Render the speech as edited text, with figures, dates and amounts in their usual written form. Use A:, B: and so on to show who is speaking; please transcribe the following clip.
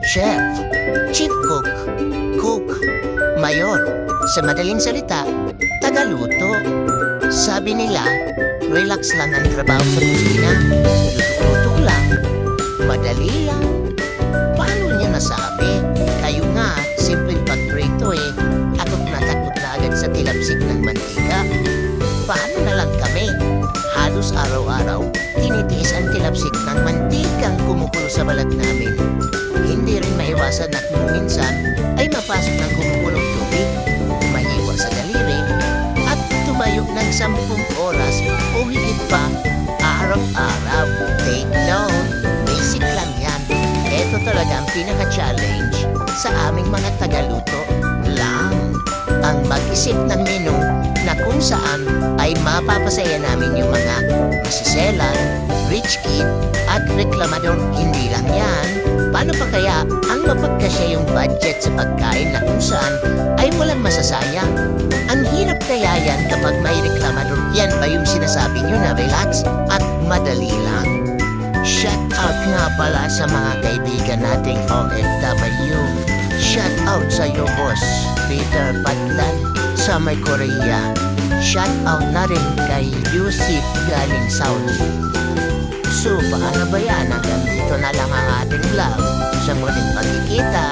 A: chef, chief cook, cook, mayor. Sa madaling salita, tagaluto. Sabi nila, relax lang ang trabaho sa kusina. Luto-luto lang. Madali lang. Paano niya nasabi? Kayo nga, simple pagprito eh. Takot na agad sa tilapsik ng mantika. Paano na lang kami? Halos araw-araw, tinitiis ang tilapsik ng mantikang kumukulo sa balat namin. Hindi rin maiwasan at minsan ay mapasok ng kumukulong tubig, mahiwa sa daliri, at tumayo ng 10 oras o higit pa araw-araw. Take note, basic lang yan. Ito talaga ang pinaka-challenge sa aming mga tagaluto lang. Ang mag-isip ng menu na kung saan ay mapapasaya namin yung mga masiselan, rich kid, at reklamador. Hindi lang yan. Paano pa kaya ang mapagkasya yung budget sa pagkain na kung saan ay walang masasayang? Ang hirap kaya yan kapag may reklamador. Yan ba yung sinasabi nyo na relax at madali lang? Shout out nga pala sa mga kaibigan nating OFW. Shout out sa iyo, boss Peter Patlan sa may Korea. Shout out na rin kay Yusip galing Saudi. So, paano ba yan? Hanggang dito na lang ang ating vlog. Sa muling pagkikita.